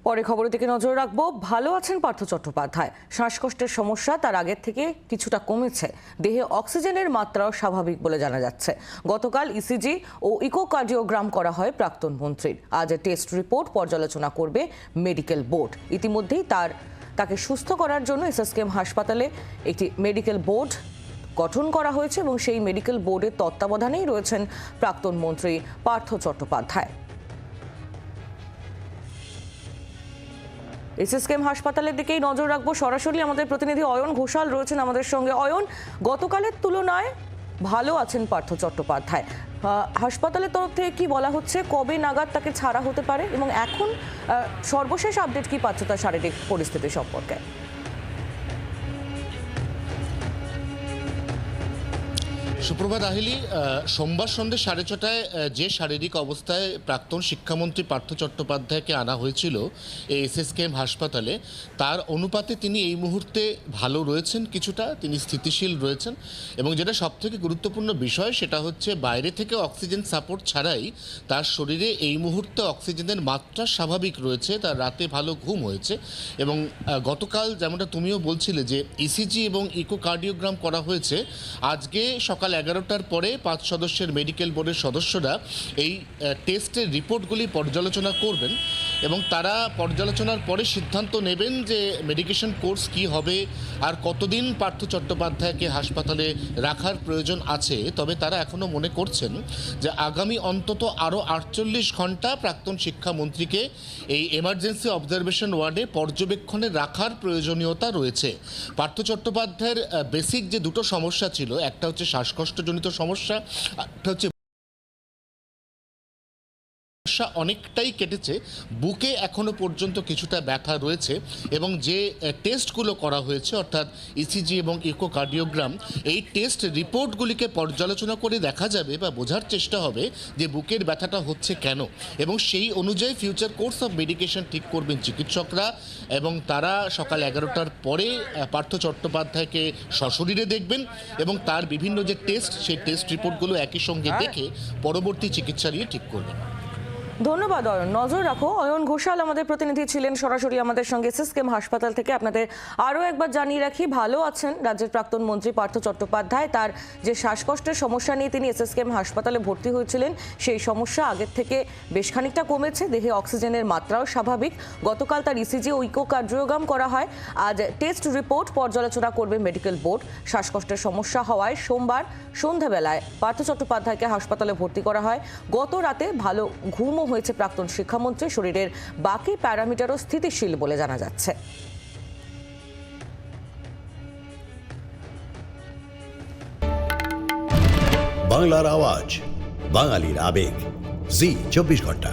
পরে খবরের দিকে নজর রাখবো। ভালো আছেন পার্থ চট্টোপাধ্যায়। শ্বাসকষ্টের সমস্যা তার আগের থেকে কিছুটা কমেছে। দেহে অক্সিজেনের মাত্রাও স্বাভাবিক বলে জানা যাচ্ছে। গতকাল ইসিজি ও ইকোকার্ডিওগ্রাম করা হয় প্রাক্তন মন্ত্রীর। আজ টেস্ট রিপোর্ট পর্যালোচনা করবে মেডিকেল বোর্ড। ইতিমধ্যেই তাকে সুস্থ করার জন্য এসএসকেএম হাসপাতালে একটি মেডিকেল বোর্ড গঠন করা হয়েছে এবং সেই মেডিকেল বোর্ডের তত্ত্বাবধানেই রয়েছেন প্রাক্তন মন্ত্রী পার্থ চট্টোপাধ্যায়। এসএসকেএম হাসপাতালের দিকেই নজর রাখবো। সরাসরি আমাদের প্রতিনিধি অয়ন ঘোষাল রয়েছেন আমাদের সঙ্গে। অয়ন, গতকালের তুলনায় ভালো আছেন পার্থ চট্টোপাধ্যায়। হাসপাতালের তরফ থেকে কি বলা হচ্ছে, কবে নাগাদ তাকে ছাড়া হতে পারে এবং এখন সর্বশেষ আপডেট কি পাচ্ছ তার শারীরিক পরিস্থিতি সম্পর্কে? সুপ্রভাত আহিলি, সোমবার সন্ধ্যে 6:30টায় যে শারীরিক অবস্থায় প্রাক্তন শিক্ষামন্ত্রী পার্থ চট্টোপাধ্যায়কে আনা হয়েছিল এই এসএসকেএম হাসপাতালে, তার অনুপাতে তিনি এই মুহূর্তে ভালো রয়েছেন, কিছুটা তিনি স্থিতিশীল রয়েছেন। এবং যেটা সবথেকে গুরুত্বপূর্ণ বিষয় সেটা হচ্ছে বাইরে থেকে অক্সিজেন সাপোর্ট ছাড়াই তার শরীরে এই মুহূর্তে অক্সিজেনের মাত্রা স্বাভাবিক রয়েছে। তার রাতে ভালো ঘুম হয়েছে এবং গতকাল যেমনটা তুমিও বলছিলে যে ইসিজি এবং ইকোকার্ডিওগ্রাম করা হয়েছে। আজকে সকাল 11টার পরে 5 সদস্যের মেডিকেল বোর্ডের সদস্যরা এই টেস্টের রিপোর্টগুলি পর্যালোচনা করবেন এবং তারা পর্যালোচনার পরে সিদ্ধান্ত নেবেন যে মেডিকেশন কোর্স কি হবে আর কতদিন পার্থ চট্টোপাধ্যায়কে হাসপাতালে রাখার প্রয়োজন আছে। তবে তারা এখনও মনে করছেন যে আগামী অন্তত আরও 48 ঘন্টা প্রাক্তন শিক্ষামন্ত্রীকে এই এমার্জেন্সি অবজারভেশন ওয়ার্ডে পর্যবেক্ষণে রাখার প্রয়োজনীয়তা রয়েছে। পার্থ চট্টোপাধ্যায়ের বেসিক যে দুটো সমস্যা ছিল, একটা হচ্ছে শ্বাসকষ্টজনিত সমস্যা, একটা হচ্ছে অনেকটাই কেটেছে, বুকে এখনো পর্যন্ত কিছুটা ব্যথা রয়েছে এবং যে টেস্টগুলো করা হয়েছে অর্থাৎ ইসিজি এবং ইকোকার্ডিওগ্রাম, এই টেস্ট রিপোর্টগুলিকে পর্যালোচনা করে দেখা যাবে বা বোঝার চেষ্টা হবে যে বুকের ব্যথাটা হচ্ছে কেন এবং সেই অনুযায়ী ফিউচার কোর্স অফ মেডিকেশন ঠিক করবেন চিকিৎসকরা। এবং তারা সকাল 11টার পরে পার্থ চট্টোপাধ্যায়কে সশরীরে দেখবেন এবং তার বিভিন্ন যে টেস্ট, সেই টেস্ট রিপোর্টগুলো একই সঙ্গে দেখে পরবর্তী চিকিৎসা নিয়ে ঠিক করবেন। ধন্যবাদ অয়ন। নজর রাখো। অয়ন ঘোষাল আমাদের প্রতিনিধি ছিলেন সরাসরি আমাদের সঙ্গে এসএসকেএম হাসপাতাল থেকে। আপনাদের আরও একবার জানিয়ে রাখি, ভালো আছেন রাজ্যের প্রাক্তন মন্ত্রী পার্থ চট্টোপাধ্যায়। তার যে শ্বাসকষ্টের সমস্যা নিয়ে তিনি এসএসকেএম হাসপাতালে ভর্তি হয়েছিলেন, সেই সমস্যা আগের থেকে বেশ খানিকটা কমেছে। দেহে অক্সিজেনের মাত্রাও স্বাভাবিক। গতকাল তার ইসিজি ও ইকোকার্ডিওগ্রাম করা হয়। আজ টেস্ট রিপোর্ট পর্যালোচনা করবে মেডিকেল বোর্ড। শ্বাসকষ্টের সমস্যা হওয়ায় সোমবার সন্ধ্যাবেলায় পার্থ চট্টোপাধ্যায়কে হাসপাতালে ভর্তি করা হয়। গত রাতে ভালো ঘুমও হয়েছে প্রাক্তন শিক্ষামন্ত্রী। শরীরের বাকি প্যারামিটারও স্থিতিশীল বলে জানা যাচ্ছে। বাংলার আওয়াজ, বাঙালির আবেগ, জি 24 ঘন্টা।